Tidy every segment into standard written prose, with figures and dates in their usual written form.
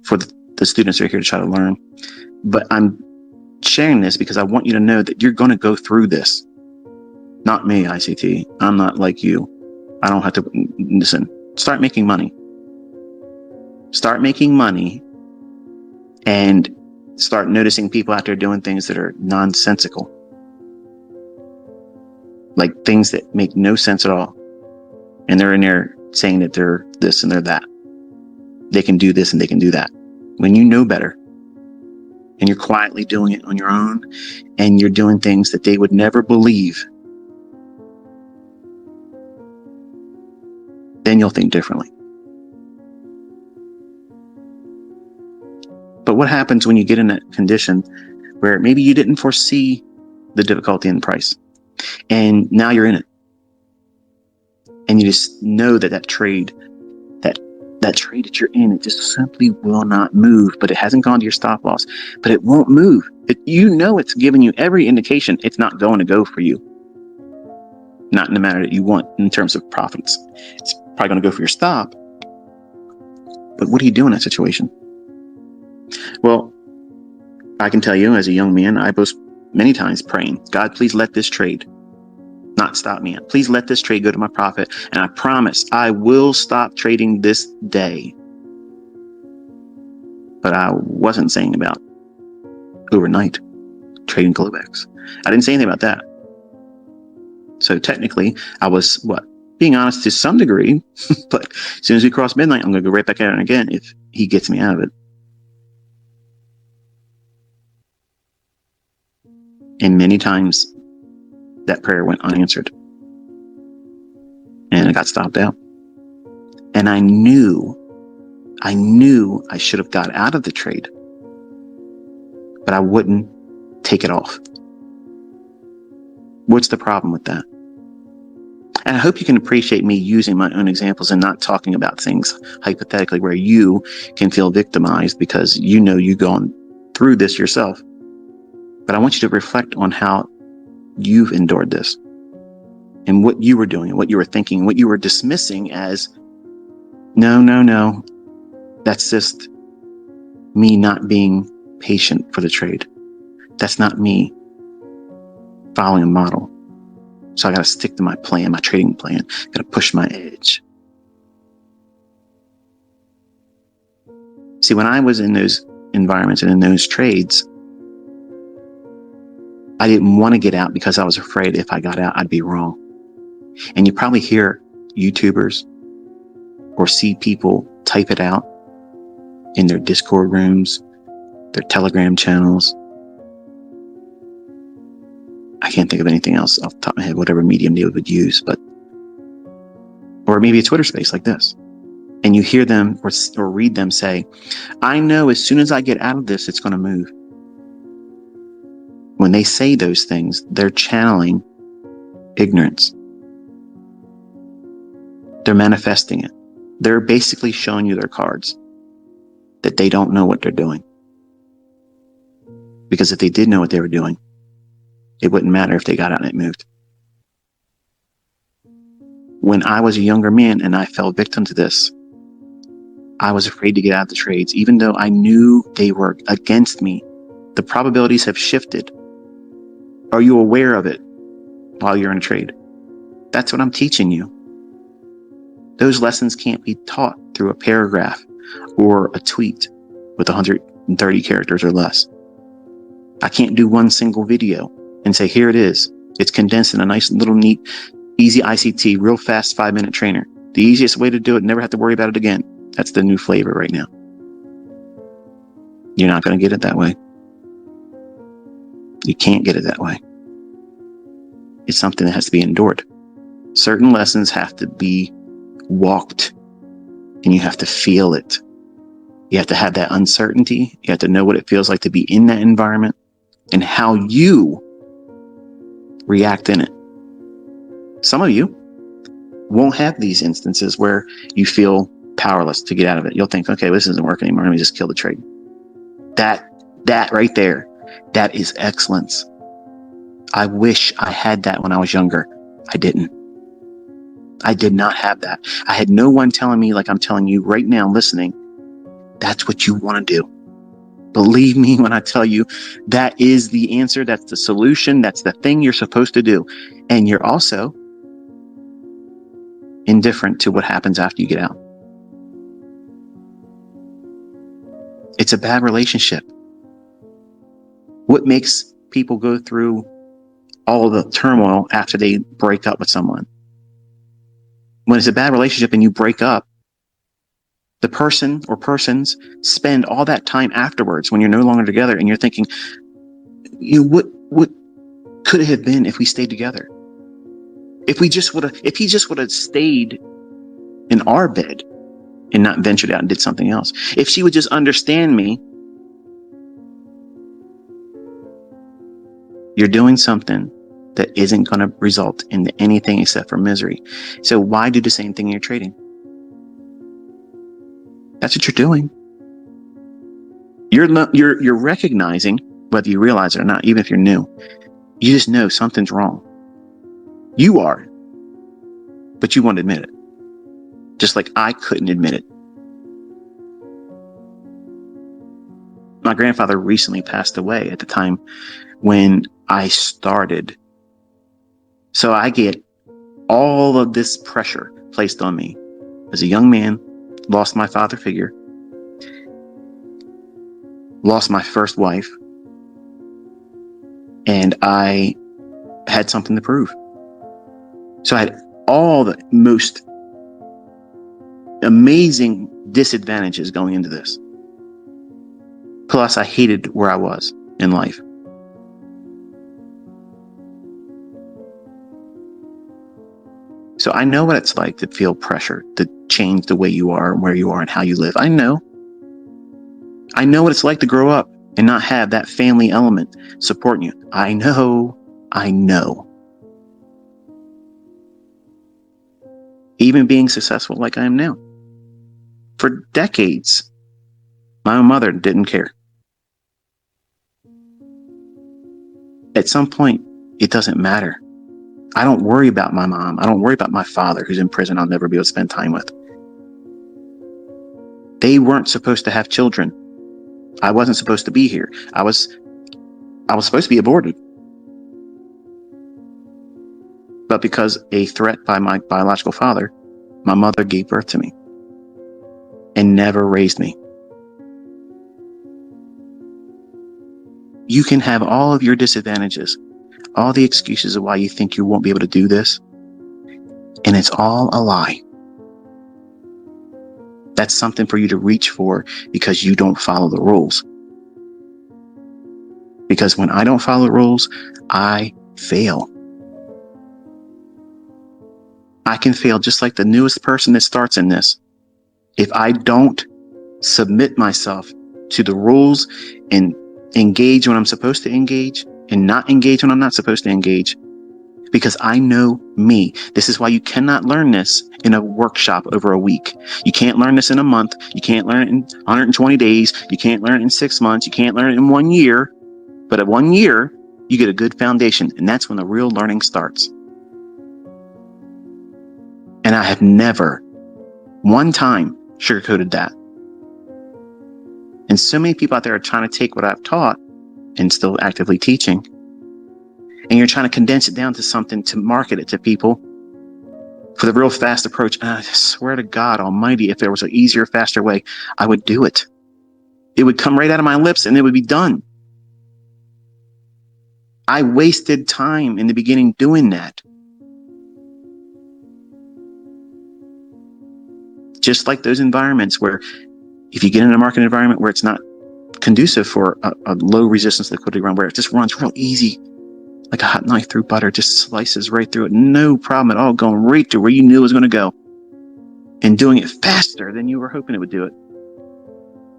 for the students who are here to try to learn. But I'm sharing this because I want you to know that you're going to go through this. Not me, ICT. I'm not like you. I don't have to listen. Start making money. Start making money and start noticing people out there doing things that are nonsensical. Like things that make no sense at all. And they're in there saying that they're this and they're that. They can do this and they can do that. When you know better and you're quietly doing it on your own and you're doing things that they would never believe, then you'll think differently. But what happens when you get in that condition where maybe you didn't foresee the difficulty in the price and now you're in it? And you just know that that trade that you're in, it just simply will not move, but it hasn't gone to your stop loss, but it won't move. It's giving you every indication it's not going to go for you. Not in the manner that you want in terms of profits. It's probably going to go for your stop. But what do you do in that situation? Well, I can tell you as a young man, I was many times praying, God, please let this trade not stop me. Please let this trade go to my profit. And I promise I will stop trading this day. But I wasn't saying about overnight trading Globex. I didn't say anything about that. So technically I was being honest to some degree, but as soon as we cross midnight, I'm going to go right back at it again if he gets me out of it. And many times that prayer went unanswered. And I got stopped out. And I knew I should have got out of the trade. But I wouldn't take it off. What's the problem with that? And I hope you can appreciate me using my own examples and not talking about things hypothetically where you can feel victimized because you've gone through this yourself. But I want you to reflect on how you've endured this and what you were doing and what you were thinking, what you were dismissing as, no, that's just me not being patient for the trade. That's not me following a model. So I got to stick to my plan, my trading plan. Got to push my edge. See, when I was in those environments and in those trades, I didn't want to get out because I was afraid if I got out, I'd be wrong. And you probably hear YouTubers or see people type it out in their Discord rooms, their Telegram channels. I can't think of anything else off the top of my head, whatever medium they would use, or maybe a Twitter space like this. And you hear them or read them say, I know as soon as I get out of this, it's going to move. When they say those things, they're channeling ignorance. They're manifesting it. They're basically showing you their cards that they don't know what they're doing. Because if they did know what they were doing, it wouldn't matter if they got out and it moved. When I was a younger man and I fell victim to this, I was afraid to get out of the trades, even though I knew they were against me. The probabilities have shifted. Are you aware of it while you're in a trade? That's what I'm teaching you. Those lessons can't be taught through a paragraph or a tweet with 130 characters or less. I can't do one single video and say, here it is. It's condensed in a nice little neat, easy ICT, real fast 5-minute trainer. The easiest way to do it, never have to worry about it again. That's the new flavor right now. You're not going to get it that way. You can't get it that way. It's something that has to be endured. Certain lessons have to be walked, and you have to feel it. You have to have that uncertainty. You have to know what it feels like to be in that environment and how you react in it. Some of you won't have these instances where you feel powerless to get out of it. You'll think, okay, this isn't working anymore. Let me just kill the trade. That right there, that is excellence. I wish I had that when I was younger. I didn't. I did not have that. I had no one telling me, like I'm telling you right now listening, that's what you want to do. Believe me when I tell you that is the answer. That's the solution. That's the thing you're supposed to do. And you're also indifferent to what happens after you get out. It's a bad relationship. What makes people go through all the turmoil after they break up with someone? When it's a bad relationship and you break up, the person or persons spend all that time afterwards when you're no longer together, and you're thinking, what could it have been if we stayed together? If he just would have stayed in our bed and not ventured out and did something else. If she would just understand me. You're doing something that isn't going to result in anything except for misery. So why do the same thing in your trading? That's what you're doing. You're recognizing, whether you realize it or not, even if you're new, you just know something's wrong. You are, but you won't admit it. Just like I couldn't admit it. My grandfather recently passed away at the time when I started. So I get all of this pressure placed on me as a young man. Lost my father figure, lost my first wife, and I had something to prove. So I had all the most amazing disadvantages going into this. Plus, I hated where I was in life. So I know what it's like to feel pressure to change the way you are and where you are and how you live. I know what it's like to grow up and not have that family element supporting you. I know. Even being successful like I am now. For decades, my mother didn't care. At some point, it doesn't matter. I don't worry about my mom. I don't worry about my father who's in prison I'll never be able to spend time with. They weren't supposed to have children. I wasn't supposed to be here. I was supposed to be aborted. But because a threat by my biological father, my mother gave birth to me and never raised me. You can have all of your disadvantages, all the excuses of why you think you won't be able to do this, and it's all a lie. That's something for you to reach for because you don't follow the rules. Because when I don't follow the rules, I fail. I can fail just like the newest person that starts in this. If I don't submit myself to the rules and engage when I'm supposed to engage and not engage when I'm not supposed to engage, because I know me. This is why you cannot learn this in a workshop over a week. You can't learn this in a month. You can't learn it in 120 days. You can't learn it in 6 months. You can't learn it in 1 year. But at 1 year, you get a good foundation, and that's when the real learning starts. And I have never, one time, sugarcoated that. And so many people out there are trying to take what I've taught and still actively teaching, and you're trying to condense it down to something to market it to people for the real fast approach. And I swear to God Almighty, if there was an easier, faster way, I would do it. It would come right out of my lips and it would be done. I wasted time in the beginning doing that. Just like those environments where if you get in a market environment where it's not conducive for a low resistance liquidity run, where it just runs real easy, like a hot knife through butter, just slices right through it. No problem at all, going right to where you knew it was going to go and doing it faster than you were hoping it would do it.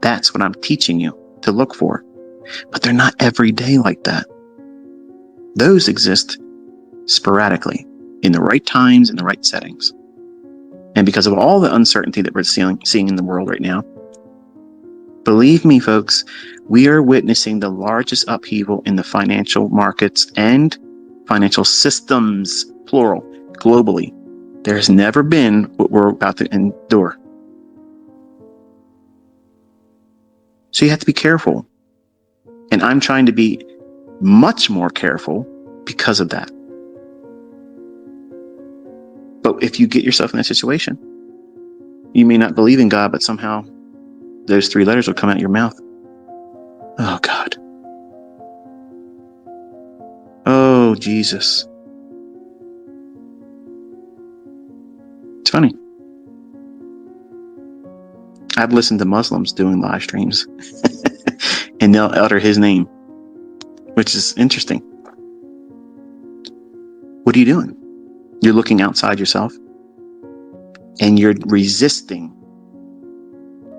That's what I'm teaching you to look for. But they're not every day like that. Those exist sporadically in the right times and the right settings. And because of all the uncertainty that we're seeing in the world right now, believe me, folks, we are witnessing the largest upheaval in the financial markets and financial systems, plural, globally. There's never been what we're about to endure. So you have to be careful. And I'm trying to be much more careful because of that. But if you get yourself in that situation, you may not believe in God, but somehow those 3 letters will come out of your mouth. Oh, God. Oh, Jesus. It's funny. I've listened to Muslims doing live streams and they'll utter his name, which is interesting. What are you doing? You're looking outside yourself and you're resisting.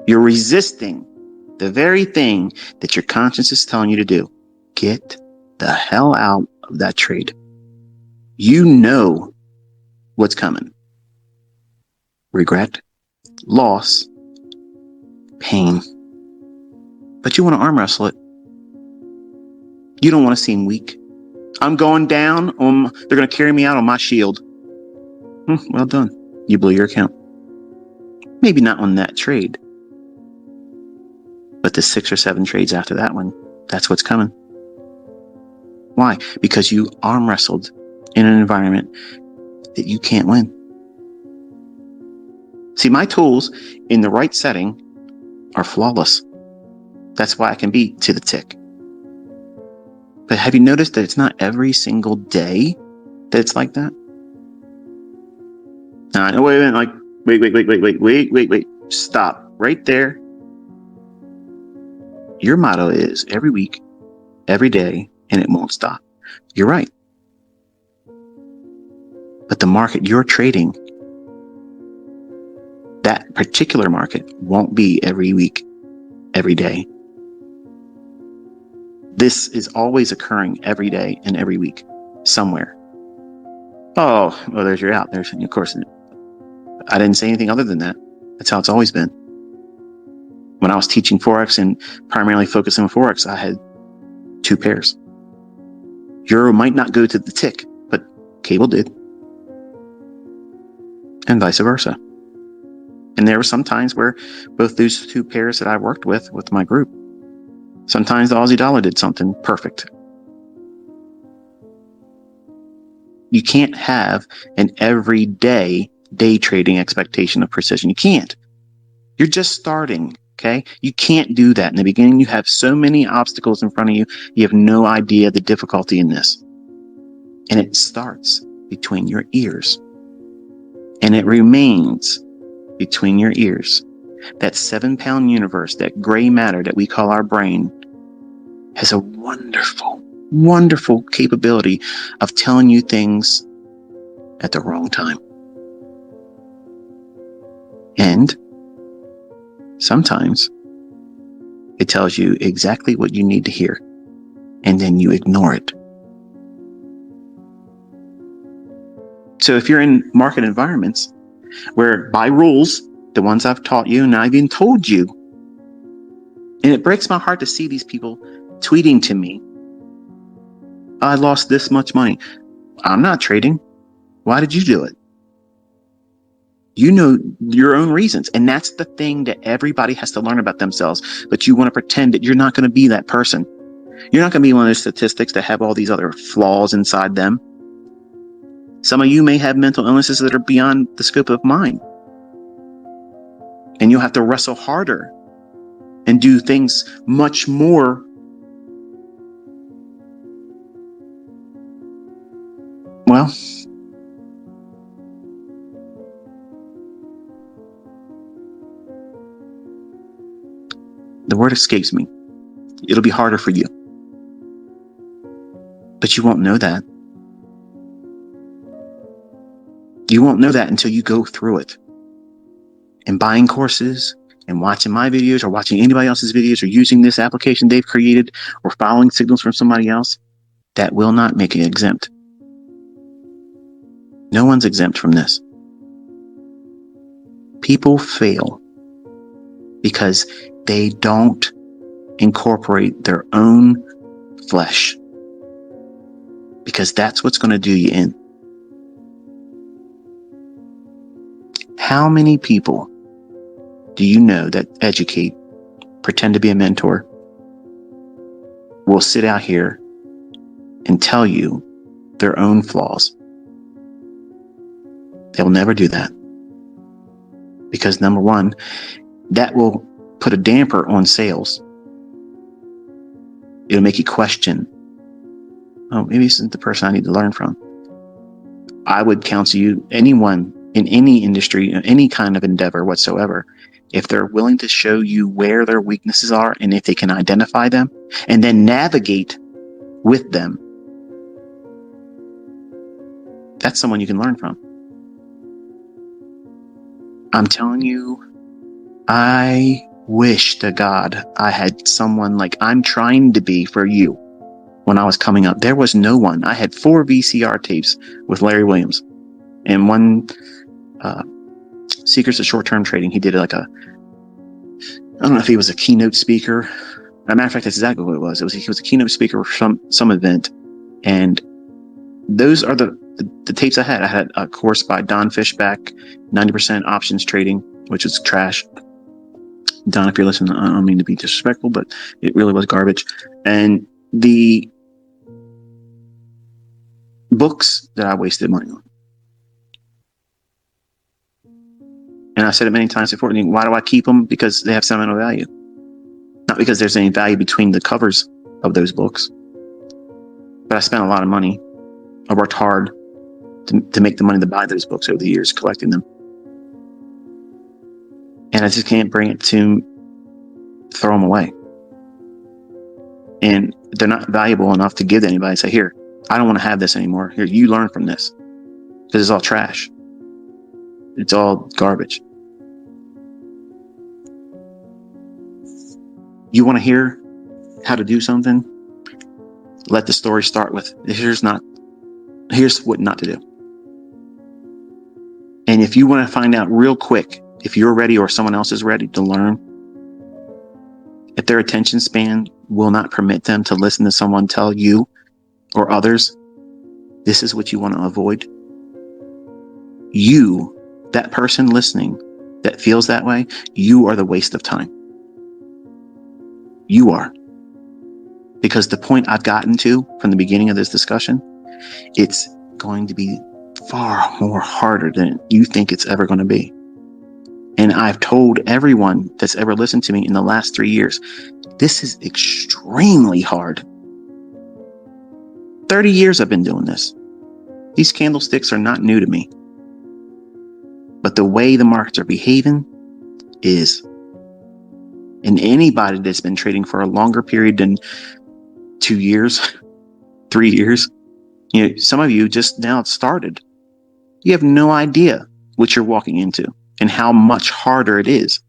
You're resisting the very thing that your conscience is telling you to do. Get the hell out of that trade. You know what's coming. Regret, loss, pain. But you want to arm wrestle it. You don't want to seem weak. I'm going down. They're going to carry me out on my shield. Well done. You blew your account. Maybe not on that trade, but the 6 or 7 trades after that one, that's what's coming. Why? Because you arm wrestled in an environment that you can't win. See, my tools in the right setting are flawless. That's why I can be to the tick. But have you noticed that it's not every single day that it's like that? Now, wait. Stop right there. Your motto is every week, every day, and it won't stop. You're right. But the market you're trading, that particular market won't be every week, every day. This is always occurring every day and every week, somewhere. Oh, well, there's your out. Of course, I didn't say anything other than that. That's how it's always been. When I was teaching forex and primarily focusing on forex, I had 2 pairs. Euro might not go to the tick, but cable did, and vice versa. And there were some times where both those 2 pairs that I worked with my group, sometimes the Aussie dollar did something perfect. You can't have an everyday day trading expectation of precision. You can't. You're just starting, okay? You can't do that. In the beginning, you have so many obstacles in front of you. You have no idea the difficulty in this. And it starts between your ears. And it remains between your ears. That 7-pound universe, that gray matter that we call our brain, has a wonderful, wonderful capability of telling you things at the wrong time. And sometimes it tells you exactly what you need to hear, and then you ignore it. So if you're in market environments where by rules, the ones I've taught you and I've even told you, and it breaks my heart to see these people tweeting to me, I lost this much money. I'm not trading. Why did you do it? You know your own reasons. And that's the thing that everybody has to learn about themselves. But you want to pretend that you're not going to be that person. You're not going to be one of those statistics that have all these other flaws inside them. Some of you may have mental illnesses that are beyond the scope of mine. And you'll have to wrestle harder and do things much more. Well, the word escapes me. It'll be harder for you. But you won't know that. You won't know that until you go through it. And buying courses and watching my videos or watching anybody else's videos or using this application they've created or following signals from somebody else, that will not make you exempt. No one's exempt from this. People fail because they don't incorporate their own flesh, because that's what's going to do you in. How many people do you know that educate pretend to be a mentor, will sit out here and tell you their own flaws. They'll never do that. Because number one, that will put a damper on sales. It'll make you question, oh, maybe this isn't the person I need to learn from. I would counsel you, anyone in any industry, any kind of endeavor whatsoever, if they're willing to show you where their weaknesses are and if they can identify them and then navigate with them, that's someone you can learn from. I'm telling you, I wish to God I had someone like I'm trying to be for you. When I was coming up, there was no one. I had 4 VCR tapes with Larry Williams, and one Secrets of Short-Term Trading. He did like I don't know if he was a keynote speaker. As a matter of fact, that's exactly what it was. He was a keynote speaker for some event, and those are the tapes I had. I had a course by Don Fishback, 90% options trading, which was trash. Don, if you're listening, I don't mean to be disrespectful, but it really was garbage. And the books that I wasted money on. And I've said it many times before. Why do I keep them? Because they have sentimental value. Not because there's any value between the covers of those books. But I spent a lot of money. I worked hard to make the money to buy those books over the years, collecting them. And I just can't bring it to throw them away. And they're not valuable enough to give to anybody and say, here, I don't want to have this anymore. Here, you learn from this. Because it's all trash. It's all garbage. You want to hear how to do something? Let the story start with, here's what not to do. And if you want to find out real quick, if you're ready or someone else is ready to learn, if their attention span will not permit them to listen to someone tell you or others, this is what you want to avoid. You, that person listening that feels that way, you are the waste of time. You are. Because the point I've gotten to from the beginning of this discussion, it's going to be far more harder than you think it's ever going to be. And I've told everyone that's ever listened to me in the last 3 years, this is extremely hard. 30 years I've been doing this. These candlesticks are not new to me. But the way the markets are behaving is. And anybody that's been trading for a longer period than 2 years, 3 years, some of you just now started. You have no idea what you're walking into and how much harder it is.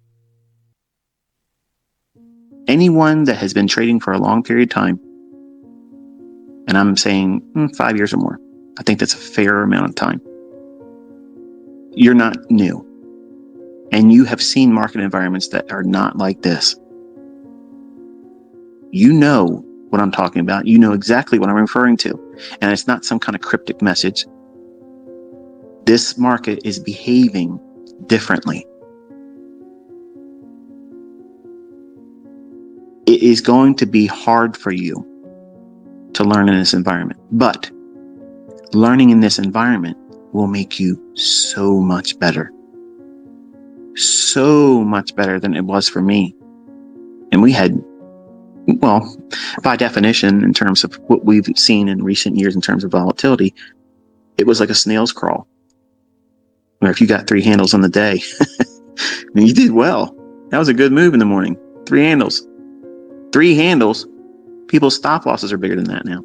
Anyone that has been trading for a long period of time, and I'm saying 5 years or more, I think that's a fair amount of time. You're not new. And you have seen market environments that are not like this. You know what I'm talking about. You know exactly what I'm referring to. And it's not some kind of cryptic message. This market is behaving differently. It is going to be hard for you to learn in this environment, but learning in this environment will make you so much better. So much better than it was for me. And we had, well, by definition, in terms of what we've seen in recent years in terms of volatility, it was like a snail's crawl. Where if you got 3 handles on the day, you did well. That was a good move in the morning. 3 handles. 3 handles. People's stop losses are bigger than that now.